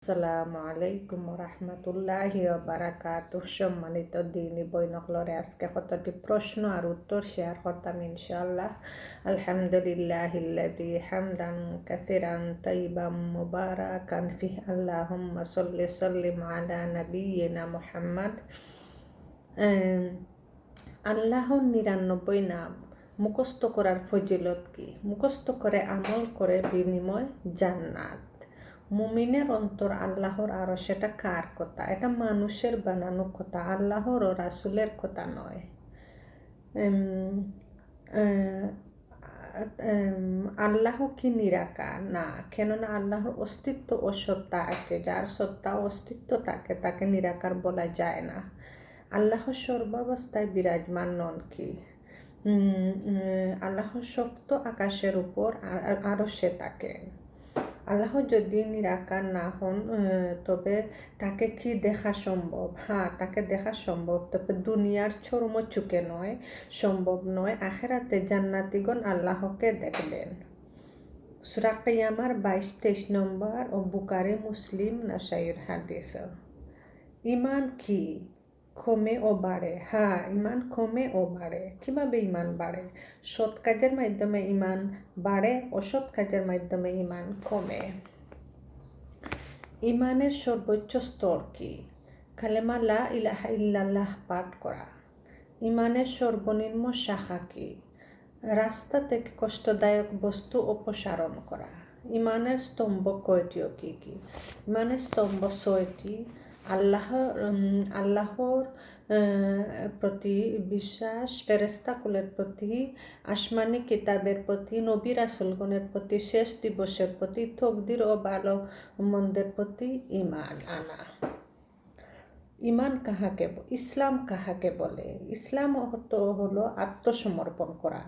আসসালামু আলাইকুম রহমতুল্লাহি বারাকাতুহ। সম্মানিত দিনী বৈনকলরে আজকে কতটি প্রশ্ন আর উত্তর শেয়ার করতাম ইনশাআল্লাহ। আলহামদুলিল্লাহিল্লাযী হামদান কাসিরান তাইয়িবাম মুবারাকান ফিহি আল্লাহুম্মা সাল্লি সাল্লিম আলা নাবিয়িনা মুহাম্মদ। আল্লাহর ৯৯ নাম মুখস্থ করার ফজিলত কি? মুখস্থ করে আমল করে বিনিময় জান্নাত। মুমিনের অন্তর আল্লাহর আরো সেটা কার কথা? এটা মানুষের বানানো কথা, আল্লাহর ও রাসূলের কথা নয়। আল্লাহ কি নিরাকার? না, কেননা আল্লাহর অস্তিত্ব ও সত্তা আছে। যার সত্তা ও অস্তিত্ব তাকে নিরাকার বলা যায় না। আল্লাহ সর্বাবস্থায় বিরাজমান নন কি? আল্লাহ সপ্ত আকাশের উপর আরশে থাকেন। আল্লাহ যদি নিরাকার না হন তবে তাকে কি দেখা সম্ভব? হ্যাঁ, তাকে দেখা সম্ভব, তবে দুনিয়ার চর্ম চুকে নয়, সম্ভব নয়। আখেরাতে জান্নাতিগণ আল্লাহকে দেখবেন। সূরা কিয়ামার 22-23 নম্বর ও বুখারী, মুসলিম, নাসাইর হাদিস। ঈমান কি কমে ও বাড়ে? হ্যাঁ, ঈমান কমে ও বাড়ে। কিভাবে ঈমান বাড়ে? সৎ কাজের মাধ্যমে ঈমান বাড়ে, অসৎ কাজের মাধ্যমে ঈমান কমে। ঈমানের সর্বোচ্চ স্তর কি? কালেমা লা ইলাহা ইল্লাল্লাহ পাঠ করা। ঈমানের সর্বনিম্ন শাখা কি? রাস্তা থেকে কষ্টদায়ক বস্তু অপসারণ করা। ঈমানের স্তম্ভ কয়টি ও কি কি? ঈমানের স্তম্ভ 6টি। আল্লাহর প্রতি বিশ্বাস, ফেরেশতাকুলের প্রতি, আসমানি কিতাবের প্রতি, নবী রাসূলগণের প্রতি, শেষ দিবসের প্রতি, তকদির ও ভালো মন্দের প্রতি ঈমান আনা। ঈমান কাহাকে, ইসলাম কাহাকে বলে? ইসলাম অর্থ হলো আত্মসমর্পণ করা,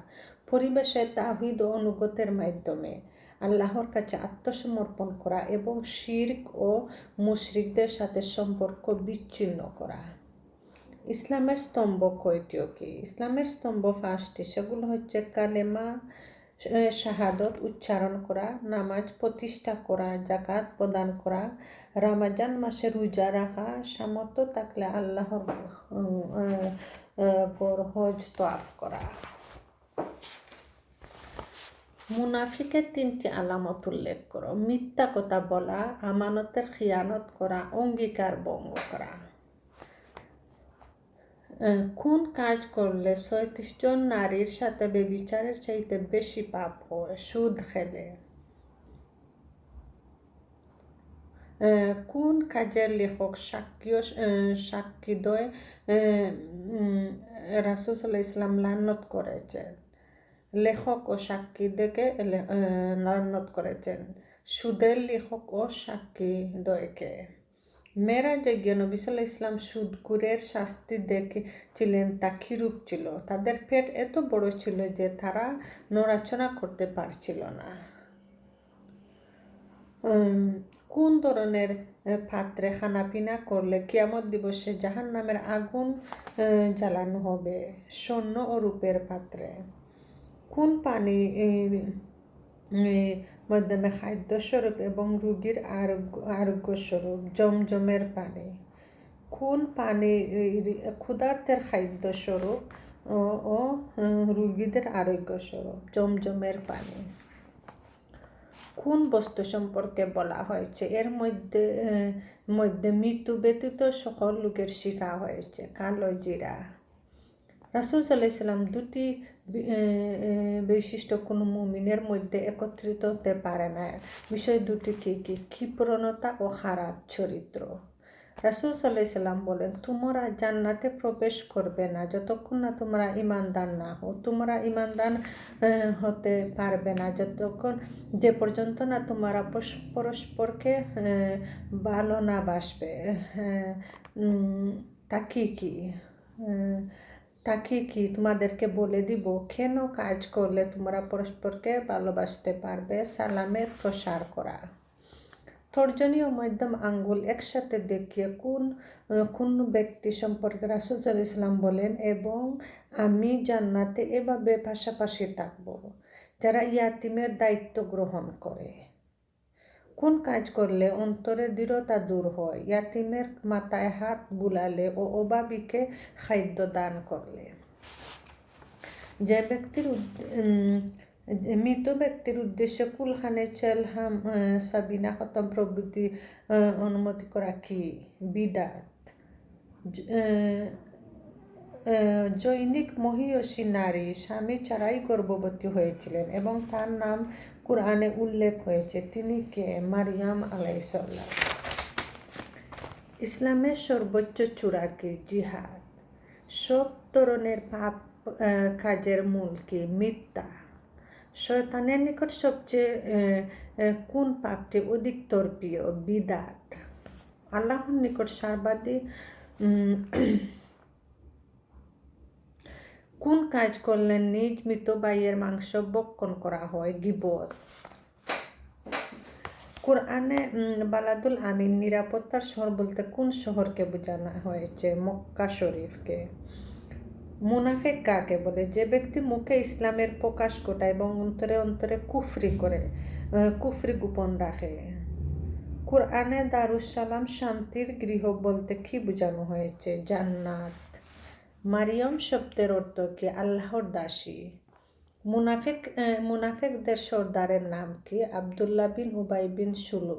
পরিবেশে তাওহীদ ও অনুগতের মাধ্যমে আল্লাহর কাছে আত্মসমর্পণ করা এবং শিরক ও মুশরিকদের সাথে সম্পর্ক বিচ্ছিন্ন করা। ইসলামের স্তম্ভ কয়টি ও কি? ইসলামের স্তম্ভ 5টি। সেগুলো হচ্ছে কালেমা, শাহাদত উচ্চারণ করা, নামাজ প্রতিষ্ঠা করা, যাকাত প্রদান করা, রমজান মাসে রোজা রাখা, সামর্থ্য থাকলে আল্লাহর হজ তওয়াফ করা। মুনাফিকের 3টি আলামত উল্লেখ করো। মিথ্যা কথা বলা, আমানতের খিয়ানত করা, অঙ্গীকার ভঙ্গ করা। কোন কাজ করলে 36 জন নারীর সাথে ব্যভিচারের চাইতে বেশি পাপ হয়? সুদ খেলে। কোন কাজের লেখক সাক্ষীদ্বয় রাসূল সাল্লাল্লাহু আলাইহি ওয়াসাল্লাম লানত করেছেন? লেখক ও সাক্ষীদ্বয়কে লানত করেছেন। সুদের লেখক ও সাক্ষীদ্বয়কে। মেরাজে গিয়ে নবী সাল্লাল্লাহু আলাইহি ওয়াসাল্লাম সুদখোরের শাস্তি দেখেছিলেন, তা কিরূপ ছিল? তাদের পেট এত বড় ছিল যে তারা নড়াচড়া করতে পারছিল না। কোন ধরনের পাত্রে খানাপিনা করলে কিয়ামত দিবসে জাহান্নামের আগুন জ্বালানো হবে? স্বর্ণ ও রূপের পাত্রে। কোন পানি মাধ্যমে খাদ্যস্বরূপ এবং রোগীর আরোগ্যস্বরূপ? জমজমের পানি। কোন পানি ক্ষুধার্তের খাদ্যস্বরূপ ও রোগীদের আরোগ্যস্বরূপ? জমজমের পানি। কোন বস্তু সম্পর্কে বলা হয়েছে এর মধ্যে মৃত্যু ব্যতীত সকল লোকের শিফা হয়েছে? কালো জিরা। রাসূল সাল্লাল্লাহু আলাইহি ওয়াসাল্লাম 2টি বৈশিষ্ট্য কোনো মুমিনের মধ্যে একত্রিত হতে পারে না। বিষয় 2টি কি কি? ক্ষিপ্রণতা ও খারাপ চরিত্র। রাসূল সাল্লাল্লাহু আলাইহি ওয়াসাল্লাম বলেন, তোমরা জান্নাতে প্রবেশ করবে না যতক্ষণ না তোমরা ঈমানদার না হও। তোমরা ঈমানদার হতে পারবে না যতক্ষণ যে পর্যন্ত না তোমরা পরস্পরকে ভালো না বাসবে। তাকে কি তোমাদেরকে বলে দিব? কেন কাজ করলে তোমরা পরস্পরকে ভালোবাসতে পারবে? সালামের প্রসার করা। তর্জনী ও মধ্যম আঙ্গুল একসাথে দেখিয়ে কোন ব্যক্তি সম্পর্কে রাসূল সাল্লাল্লাহু আলাইহি ওয়াসাল্লাম বলেন, এবং আমি জান্নাতে এভাবে পাশাপাশি থাকব, যারা ইয়াতিমের দায়িত্ব গ্রহণ করে। কোন কাজ করলে অন্তরের দৃঢ়তা দূর হয়? ইয়াতিমের মাথায় হাত বুলালে ও অভাবীকে খাদ্য দান করলে। যে ব্যক্তির মৃত ব্যক্তির উদ্দেশ্যে কুলখানে চেলহাম সাবিনা খতম প্রভৃতি অনুমতি করা কি? বিদাত। জৈনিক মহিয়সী নারী স্বামী ছাড়াই গর্ভবতী হয়েছিলেন এবং তার নাম কুরআনে উল্লেখ হয়েছে। তিনি কে? মারিয়াম আলাইহিসসালাম। ইসলামের সর্বোচ্চ চূড়া কি? জিহাদ। সব ধরনের পাপ কাজের মূল কি? মিথ্যা। শয়তানের নিকট সবচেয়ে কোন পাপটি অধিকতর প্রিয়? বিদাত। আল্লাহর নিকট সর্বাধিক কোন কাজ করলে নিজ মৃত ভাইয়ের মাংস ভক্ষণ করা হয়? গীবত। কুরআনে বালাদুল আমিন নিরাপত্তার শহর বলতে কোন শহরকে বোঝানো হয়েছে? মক্কা শরীফকে। মুনাফিক কাকে বলে? যে ব্যক্তি মুখে ইসলামের প্রকাশ ঘটায় এবং অন্তরে অন্তরে কুফরি গোপন রাখে। কুরআনে দারুসালাম শান্তির গৃহ বলতে কি বোঝানো হয়েছে? জান্নাত। মারিয়ম শব্দের অর্থ কি? আল্লাহর দাসী। মুনাফিকদের সর্দারের নাম কি? আব্দুল্লাহ বিন উবাই বিন সুলু।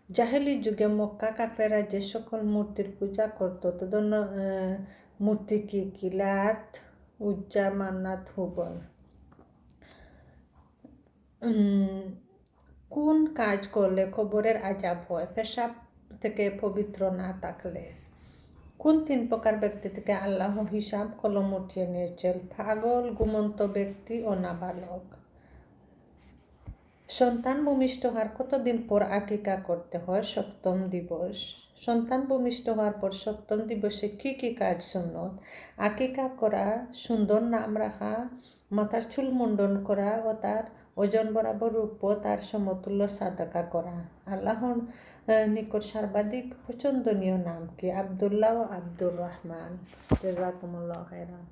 জাহেলি যুগে মক্কা কাফেরা যে সকল মূর্তির পূজা করত তাদের মূর্তি কি কি? লাত, উজ্জা, মান্নাত, হুবল। কোন কাজ করলে কবরের আযাব হয়? পেশাব থেকে পবিত্র না থাকলে। কোন 3 প্রকার ব্যক্তি থেকে আল্লাহ হিসাব কলম উঠিয়ে নিয়েছেন? পাগল, ঘুমন্ত ব্যক্তি ও নাবালক। সন্তান ভূমিষ্ঠ হওয়ার কতদিন পর আকিকা করতে হয়? 7ম দিবস। সন্তান ভূমিষ্ঠ হওয়ার পর 7ম দিবসে কি কি কাজ সুন্নত? আকিকা করা, সুন্দর নাম রাখা, মাথার চুল মুন্ডন করা ও তার ওজন বরাবর রূপ তার সমতুল্য সাদাকা করা। আল্লাহর নিকট সর্বাধিক পছন্দনীয় নাম কি? আব্দুল্লাহ ও আব্দুর রহমান। জাযাকুমুল্লাহু খাইরান।